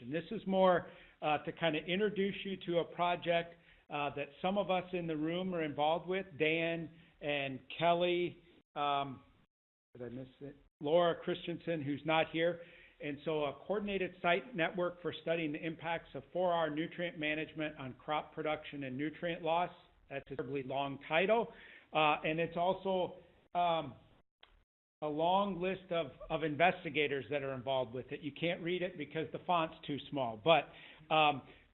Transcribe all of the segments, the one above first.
This is more to kind of introduce you to a project that some of us in the room are involved with. Dan and Kelly, did I miss it? Laura Christensen, who's not here. And so a coordinated site network for studying the impacts of 4R nutrient management on crop production and nutrient loss. That's a terribly long title. And it's also a long list of investigators that are involved with it. You can't read it because the font's too small. But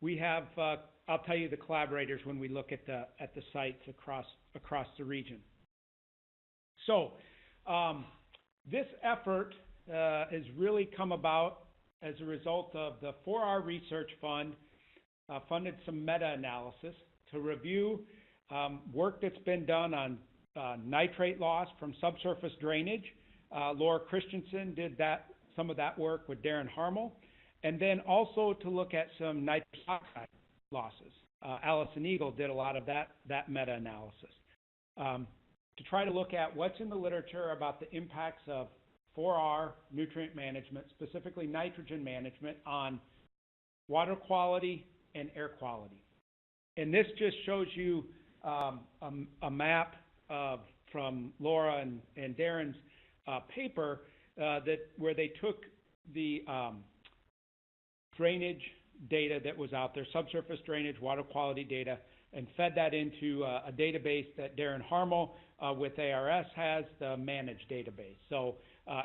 we have, I'll tell you the collaborators when we look at the sites across the region. So this effort has really come about as a result of the 4R Research Fund funded some meta-analysis to review work that's been done on nitrate loss from subsurface drainage. Laura Christensen did some of that work with Darren Harmel, and then also to look at some nitrous oxide losses. Allison Eagle did a lot of that meta-analysis to try to look at what's in the literature about the impacts of 4R nutrient management, specifically nitrogen management, on water quality and air quality. And this just shows you a map from Laura and Darren's paper where they took the drainage data that was out there, subsurface drainage, water quality data, and fed that into a database that Darren Harmel with ARS has, the managed database. So,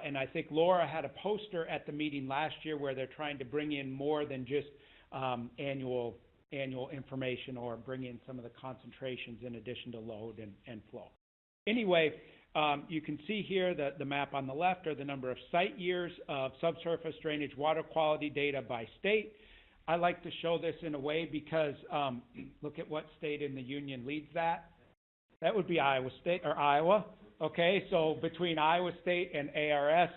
and I think Laura had a poster at the meeting last year where they're trying to bring in more than just annual information, or bring in some of the concentrations in addition to load and flow. Anyway, you can see here that the map on the left are the number of site years of subsurface drainage water quality data by state. I like to show this in a way because look at what state in the union leads that. That would be Iowa State, or Iowa. Okay, so between Iowa State and ARS,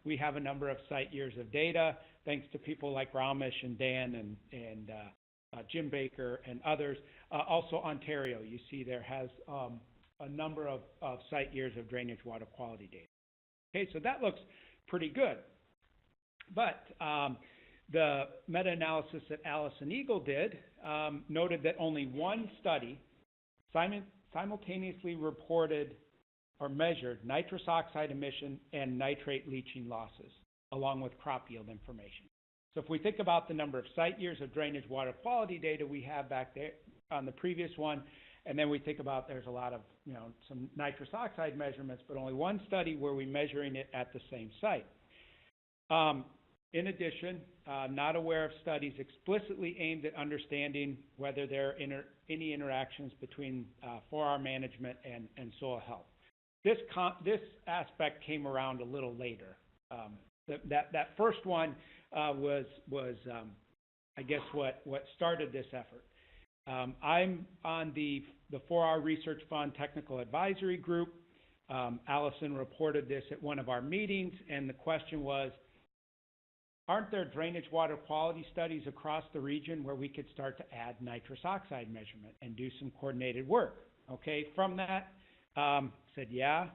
we have a number of site years of data, thanks to people like Ramesh and Dan and Jim Baker and others. Also Ontario, you see there has a number of site years of drainage water quality data. Okay, so that looks pretty good. But the meta-analysis that Allison Eagle did noted that only one study simultaneously reported or measured nitrous oxide emission and nitrate leaching losses, along with crop yield information. So if we think about the number of site years of drainage water quality data we have back there on the previous one, and then we think about there's a lot of, some nitrous oxide measurements, but only one study where we're measuring it at the same site. In addition, not aware of studies explicitly aimed at understanding whether there are any interactions between 4R management and soil health. This aspect came around a little later. That first one was I guess, what started this effort. I'm on the 4R Research Fund Technical Advisory Group. Allison reported this at one of our meetings, and the question was, aren't there drainage water quality studies across the region where we could start to add nitrous oxide measurement and do some coordinated work? Okay, from that, said yeah.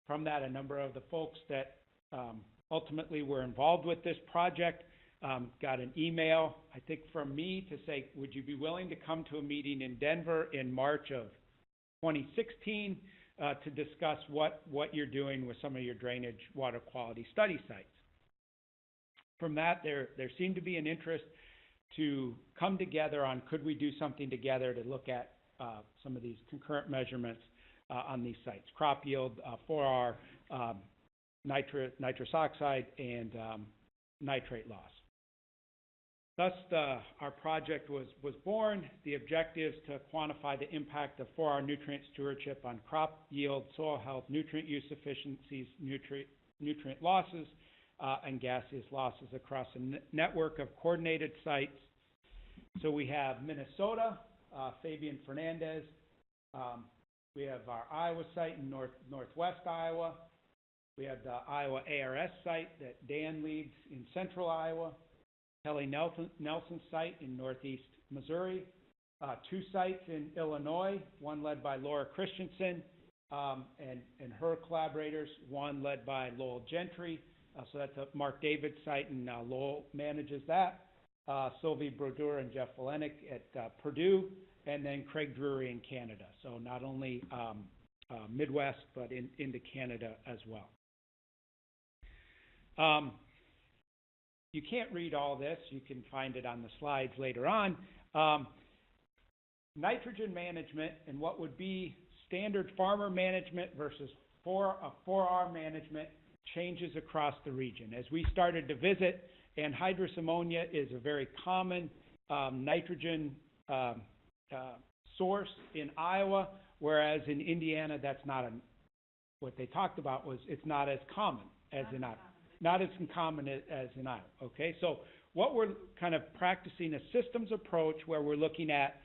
From that, a number of the folks that ultimately were involved with this project got an email, I think from me, to say, would you be willing to come to a meeting in Denver in March of 2016 to discuss what you're doing with some of your drainage water quality study sites? From that, there seemed to be an interest to come together on, could we do something together to look at some of these concurrent measurements on these sites, crop yield, 4R, nitrous oxide, and nitrate loss. Thus, our project was born. The objectives to quantify the impact of 4R nutrient stewardship on crop yield, soil health, nutrient use efficiencies, nutrient losses, and gaseous losses across a network of coordinated sites. So we have Minnesota, Fabian Fernandez. We have our Iowa site in northwest Iowa. We have the Iowa ARS site that Dan leads in central Iowa. Kelly Nelson's site in northeast Missouri. Two sites in Illinois, one led by Laura Christensen and her collaborators, one led by Lowell Gentry So that's a Mark David site, and Lowell manages that. Sylvie Brodeur and Jeff Valenick at Purdue, and then Craig Drury in Canada. So not only Midwest, but into Canada as well. You can't read all this. You can find it on the slides later on. Nitrogen management and what would be standard farmer management versus 4R management changes across the region. As we started to visit, anhydrous ammonia is a very common nitrogen source in Iowa, whereas in Indiana, that's not what they talked about was it's not as common as in Iowa. Not as common as in Iowa, okay? So what we're kind of practicing a systems approach where we're looking at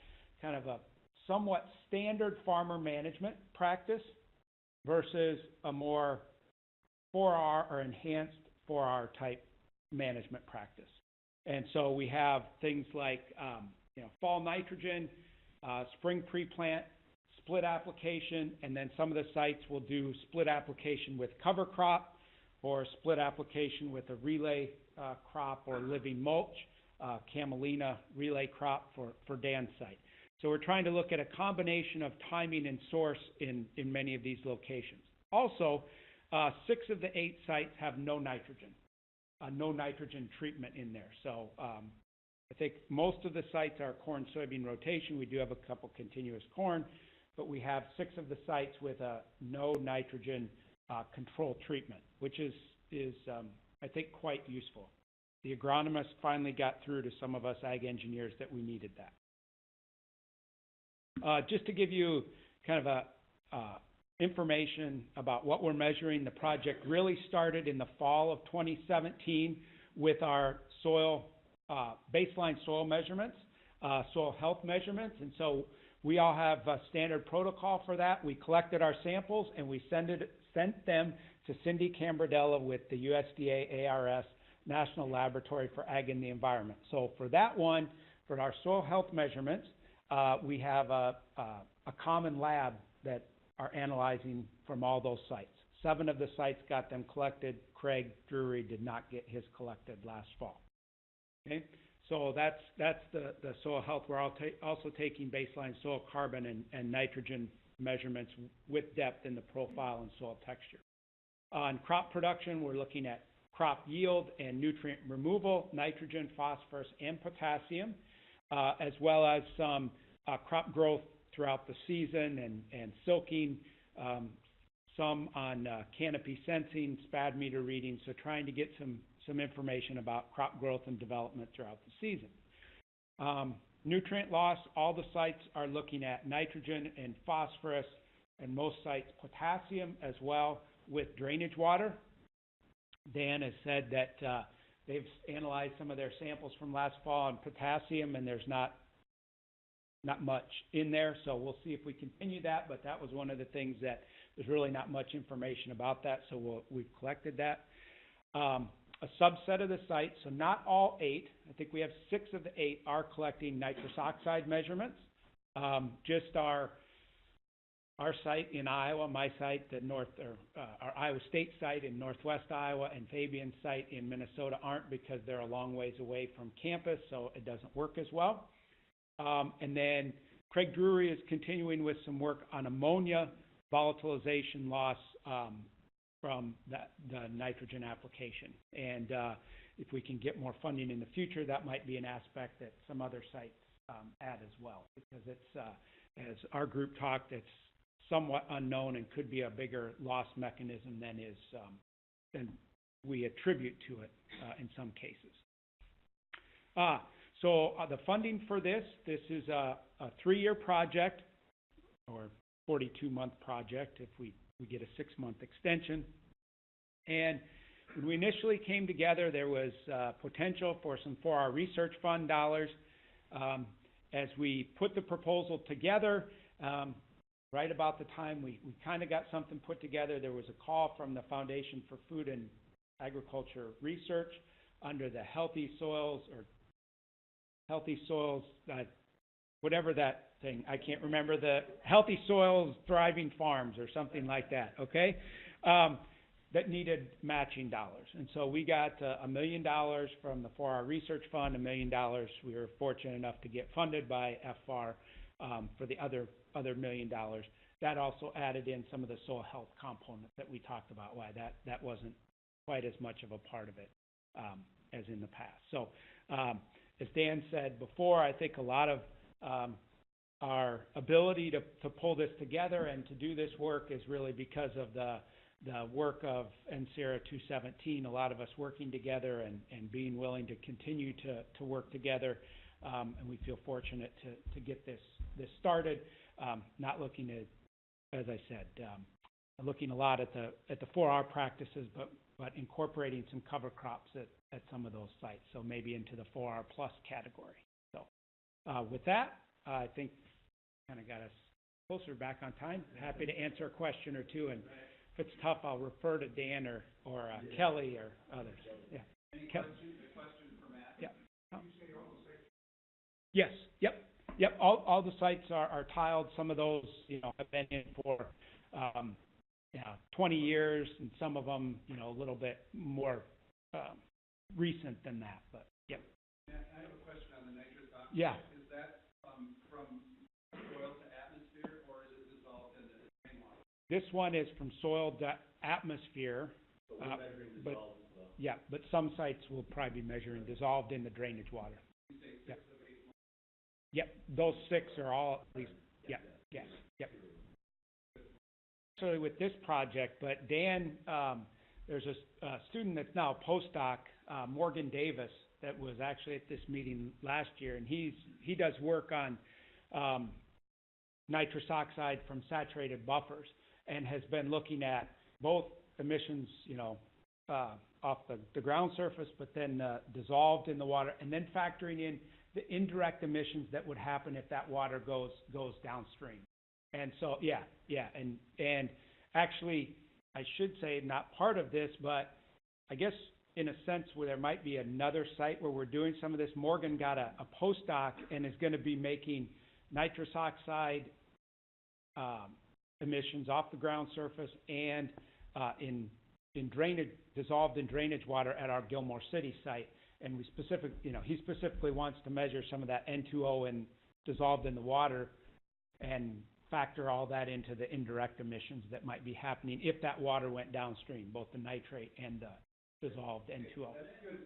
kind of a somewhat standard farmer management practice versus a more 4R or enhanced 4R type management practice. And so we have things like fall nitrogen, spring pre-plant, split application, and then some of the sites will do split application with cover crop or split application with a relay crop or living mulch, camelina relay crop for Dan's site. So we're trying to look at a combination of timing and source in many of these locations. Also, 6 of the 8 sites have no nitrogen treatment in there. So I think most of the sites are corn-soybean rotation. We do have a couple continuous corn, but we have 6 of the sites with a no nitrogen control treatment, which is I think quite useful. The agronomists finally got through to some of us ag engineers that we needed that. Just to give you kind of information about what we're measuring, the project really started in the fall of 2017 with our baseline soil measurements, soil health measurements, and so we all have a standard protocol for that. We collected our samples and we sent them to Cindy Cambardella with the USDA ARS National Laboratory for Ag and the Environment. So for that one, for our soil health measurements, we have a common lab that are analyzing from all those sites. 7 of the sites got them collected. Craig Drury did not get his collected last fall. Okay, so that's the soil health. We're also taking baseline soil carbon and nitrogen measurements with depth in the profile and soil texture. On crop production, we're looking at crop yield and nutrient removal, nitrogen, phosphorus, and potassium, as well as some crop growth throughout the season and silking, some on canopy sensing, SPAD meter readings, so trying to get some information about crop growth and development throughout the season. Nutrient loss, all the sites are looking at nitrogen and phosphorus, and most sites potassium as well with drainage water. Dan has said that they've analyzed some of their samples from last fall on potassium, and there's not much in there, so we'll see if we continue that, but that was one of the things that there's really not much information about that, so we've collected that. A subset of the sites, so not all 8, I think we have 6 of the 8 are collecting nitrous oxide measurements. Just our site in Iowa, my site, our Iowa State site in northwest Iowa, and Fabian's site in Minnesota aren't because they're a long ways away from campus, so it doesn't work as well. And then Craig Drury is continuing with some work on ammonia volatilization loss from the nitrogen application. And if we can get more funding in the future, that might be an aspect that some other sites add as well, because it's, as our group talked, it's somewhat unknown and could be a bigger loss mechanism than we attribute to it in some cases. So the funding for this is a 3-year project, or 42-month project if we get a 6-month extension. And when we initially came together, there was potential for some 4R research fund dollars. As we put the proposal together, right about the time we kind of got something put together, there was a call from the Foundation for Food and Agriculture Research under the Healthy Soils, whatever that thing, I can't remember, the Healthy Soils Thriving Farms or something like that, okay? that needed matching dollars. And so we got $1 million from the 4R Research Fund, $1 million we were fortunate enough to get funded by FR for the other $1 million. That also added in some of the soil health component that we talked about, why that wasn't quite as much of a part of it as in the past. So as Dan said before, I think a lot of our ability to pull this together and to do this work is really because of the work of NSERA 217, a lot of us working together and being willing to continue to work together. And we feel fortunate to get this started. Not looking at, as I said, looking a lot at the 4R practices, but incorporating some cover crops at some of those sites, so maybe into the 4R plus category. So with that, I think kind of got us closer back on time. Happy to answer a question or two, and if it's tough, I'll refer to Dan or Kelly or others. Yeah. Any questions? A question for Matt? Yeah. Yes. Yep. All the sites are tiled. Some of those, have been in for 20 years, and some of them, a little bit more recent than that. But yep. Matt, I have a question on the nitrous oxide. Yeah. Is that from soil to atmosphere, or is it dissolved in the rainwater? This one is from soil to atmosphere. So we're measuring dissolved as well. Yeah, but some sites will probably be measuring dissolved in the drainage water. You say 6 of 8 months? Yep, those 6 are all at least. Yep. So with this project, but Dan, there's a student that's now a postdoc, Morgan Davis, that was actually at this meeting last year, and he does work on nitrous oxide from saturated buffers, and has been looking at both emissions, off the ground surface, but then dissolved in the water, and then factoring in the indirect emissions that would happen if that water goes downstream. And so, and actually, I should say not part of this, but I guess in a sense where there might be another site where we're doing some of this. Morgan got a postdoc and is going to be making nitrous oxide emissions off the ground surface and in drainage, dissolved in drainage water at our Gilmore City site. And he specifically wants to measure some of that N2O and dissolved in the water and factor all that into the indirect emissions that might be happening if that water went downstream, both the nitrate and the dissolved N2O. That's good.